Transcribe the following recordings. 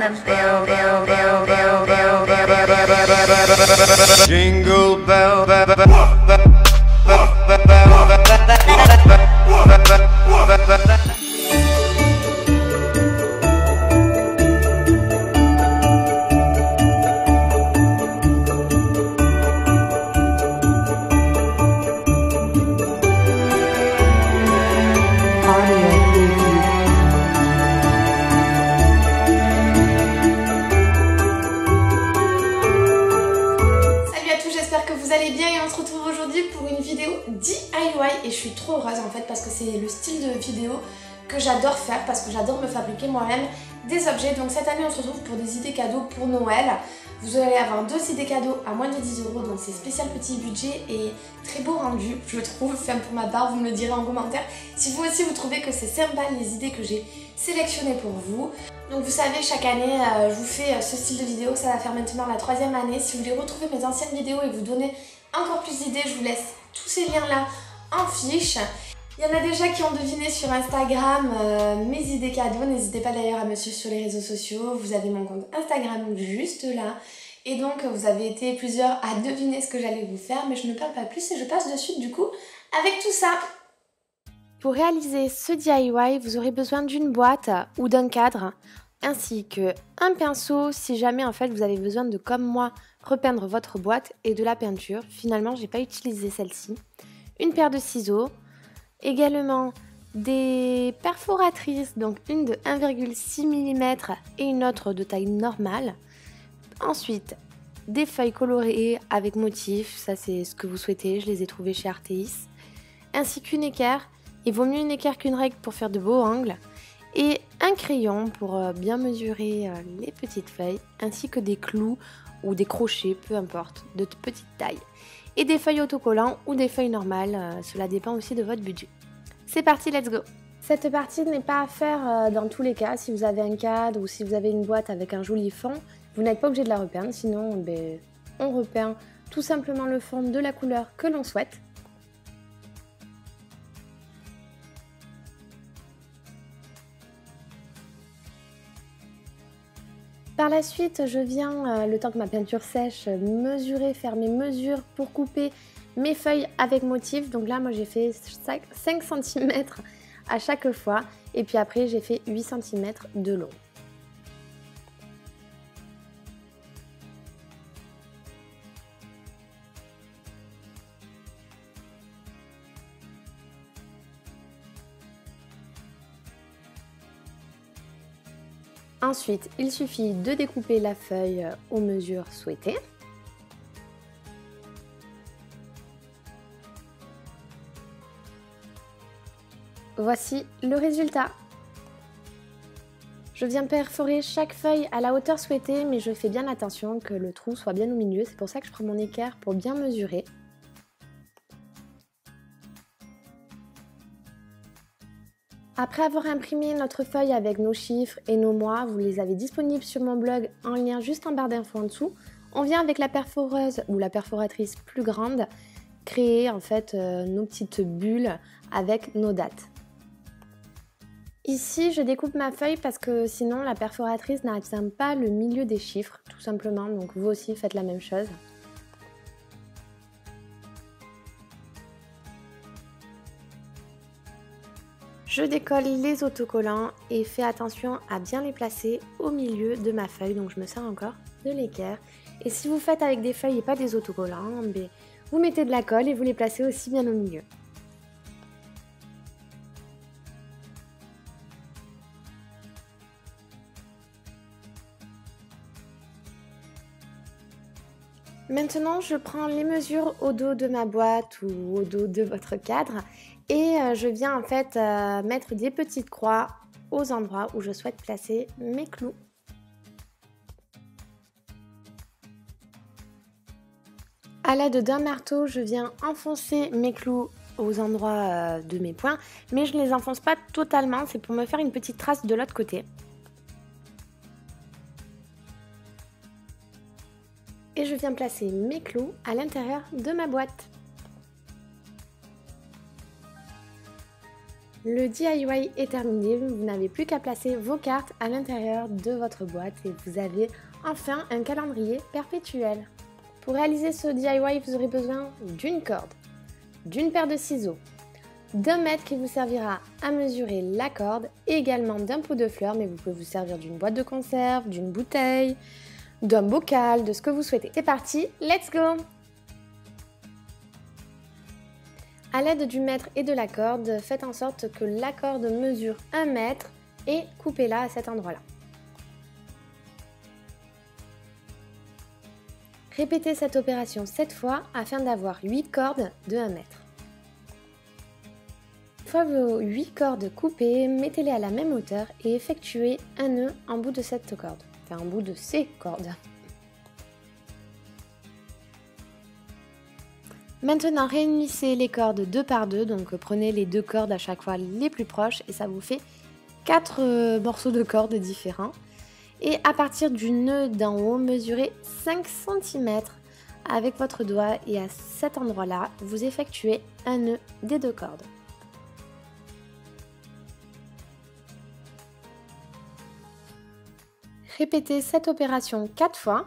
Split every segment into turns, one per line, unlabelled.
the bill. Jingle bell.
DIY et je suis trop heureuse en fait parce que c'est le style de vidéo que j'adore faire, parce que j'adore me fabriquer moi-même des objets. Donc cette année on se retrouve pour des idées cadeaux pour Noël. Vous allez avoir 2 idées cadeaux à moins de 10 €, donc c'est spécial petit budget et très beau rendu je trouve. Enfin pour ma part, vous me le direz en commentaire si vous aussi vous trouvez que c'est sympa les idées que j'ai sélectionnées pour vous. Donc vous savez, chaque année je vous fais ce style de vidéo, ça va faire maintenant la 3e année. Si vous voulez retrouver mes anciennes vidéos et vous donner encore plus d'idées, je vous laisse tous ces liens là en fiche. Il y en a déjà qui ont deviné sur Instagram mes idées cadeaux. N'hésitez pas d'ailleurs à me suivre sur les réseaux sociaux. Vous avez mon compte Instagram juste là. Et donc vous avez été plusieurs à deviner ce que j'allais vous faire. Mais je ne parle pas plus et je passe de suite du coup avec tout ça. Pour réaliser ce DIY, vous aurez besoin d'une boîte ou d'un cadre, ainsi qu'un pinceau si jamais en fait vous avez besoin de, comme moi, repeindre votre boîte, et de la peinture. Finalement j'ai pas utilisé celle-ci. Une paire de ciseaux, également des perforatrices, donc une de 1,6 mm et une autre de taille normale. Ensuite des feuilles colorées avec motifs, ça c'est ce que vous souhaitez, je les ai trouvées chez Artéis, ainsi qu'une équerre. Il vaut mieux une équerre qu'une règle pour faire de beaux angles, et un crayon pour bien mesurer les petites feuilles, ainsi que des clous ou des crochets, peu importe, de petite taille, et des feuilles autocollants ou des feuilles normales, cela dépend aussi de votre budget. C'est parti, let's go! Cette partie n'est pas à faire dans tous les cas. Si vous avez un cadre ou si vous avez une boîte avec un joli fond, vous n'êtes pas obligé de la repeindre, sinon on repeint tout simplement le fond de la couleur que l'on souhaite. Par la suite, je viens, le temps que ma peinture sèche, faire mes mesures pour couper mes feuilles avec motif. Donc là, moi j'ai fait 5 cm à chaque fois, et puis après j'ai fait 8 cm de long. Ensuite, il suffit de découper la feuille aux mesures souhaitées. Voici le résultat. Je viens perforer chaque feuille à la hauteur souhaitée, mais je fais bien attention que le trou soit bien au milieu. C'est pour ça que je prends mon équerre pour bien mesurer. Après avoir imprimé notre feuille avec nos chiffres et nos mois, vous les avez disponibles sur mon blog en lien juste en barre d'infos en dessous. On vient avec la perforeuse ou la perforatrice plus grande créer en fait nos petites bulles avec nos dates. Ici, je découpe ma feuille parce que sinon la perforatrice n'atteint pas le milieu des chiffres, tout simplement. Donc vous aussi faites la même chose. Je décolle les autocollants et fais attention à bien les placer au milieu de ma feuille. Donc je me sers encore de l'équerre. Et si vous faites avec des feuilles et pas des autocollants, vous mettez de la colle et vous les placez aussi bien au milieu. Maintenant, je prends les mesures au dos de ma boîte ou au dos de votre cadre et je viens en fait mettre des petites croix aux endroits où je souhaite placer mes clous. À l'aide d'un marteau, je viens enfoncer mes clous aux endroits de mes points, mais je ne les enfonce pas totalement, c'est pour me faire une petite trace de l'autre côté. Et je viens placer mes clous à l'intérieur de ma boîte. Le DIY est terminé, vous n'avez plus qu'à placer vos cartes à l'intérieur de votre boîte et vous avez enfin un calendrier perpétuel. Pour réaliser ce DIY, vous aurez besoin d'une corde, d'une paire de ciseaux, d'un mètre qui vous servira à mesurer la corde et également d'un pot de fleurs, mais vous pouvez vous servir d'une boîte de conserve, d'une bouteille, d'un bocal, de ce que vous souhaitez. C'est parti, let's go! A l'aide du mètre et de la corde, faites en sorte que la corde mesure 1 mètre et coupez-la à cet endroit-là. Répétez cette opération 7 fois afin d'avoir 8 cordes de 1 mètre. Une fois vos 8 cordes coupées, mettez-les à la même hauteur et effectuez un nœud en bout de cette corde, enfin en bout de ces cordes. Maintenant, réunissez les cordes 2 par 2, donc prenez les 2 cordes à chaque fois les plus proches et ça vous fait 4 morceaux de cordes différents. Et à partir du nœud d'en haut, mesurez 5 cm avec votre doigt et à cet endroit-là, vous effectuez un nœud des 2 cordes. Répétez cette opération 4 fois.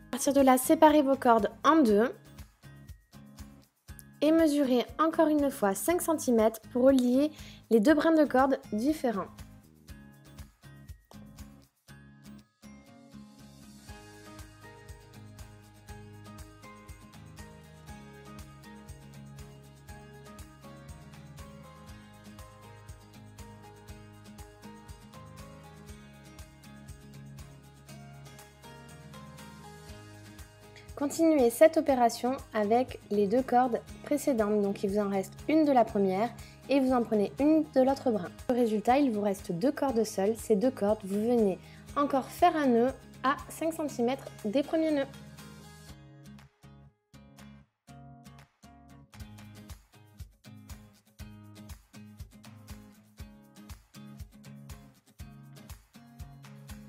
À partir de là, séparez vos cordes en deux et mesurez encore une fois 5 cm pour relier les 2 brins de corde différents. Continuez cette opération avec les 2 cordes précédentes, donc il vous en reste une de la première et vous en prenez une de l'autre brin. Au résultat, il vous reste 2 cordes seules. Ces 2 cordes, vous venez encore faire un nœud à 5 cm des premiers nœuds.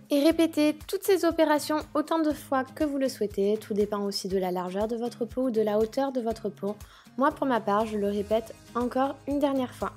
Et répétez toutes ces opérations autant de fois que vous le souhaitez. Tout dépend aussi de la largeur de votre pot ou de la hauteur de votre pot. Moi, pour ma part, je le répète encore une dernière fois.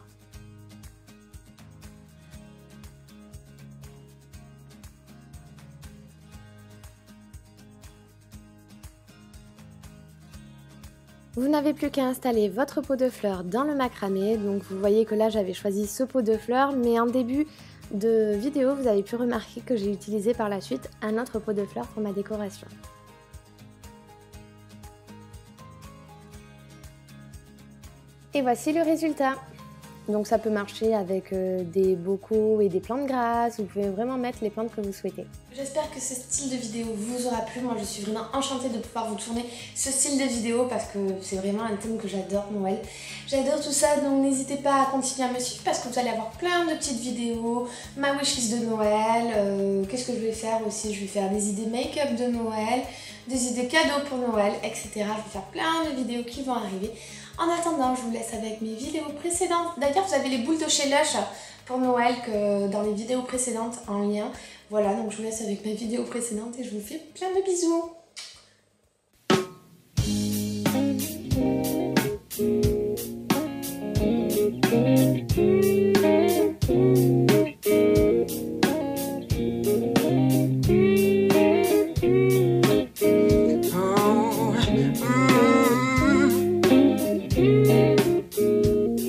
Vous n'avez plus qu'à installer votre pot de fleurs dans le macramé. Donc vous voyez que là, j'avais choisi ce pot de fleurs, mais en début de vidéo, vous avez pu remarquer que j'ai utilisé par la suite un autre pot de fleurs pour ma décoration. Et voici le résultat. Donc ça peut marcher avec des bocaux et des plantes grasses, vous pouvez vraiment mettre les plantes que vous souhaitez. J'espère que ce style de vidéo vous aura plu, moi je suis vraiment enchantée de pouvoir vous tourner ce style de vidéo parce que c'est vraiment un thème que j'adore, Noël. J'adore tout ça, donc n'hésitez pas à continuer à me suivre parce que vous allez avoir plein de petites vidéos, ma wishlist de Noël, qu'est-ce que je vais faire aussi, je vais faire des idées make-up de Noël, des idées cadeaux pour Noël, etc. Je vais faire plein de vidéos qui vont arriver. En attendant, je vous laisse avec mes vidéos précédentes. D'ailleurs, vous avez les boules de chez Lush pour Noël que dans les vidéos précédentes en lien. Voilà, donc je vous laisse avec mes vidéos précédentes et je vous fais plein de bisous. Oh,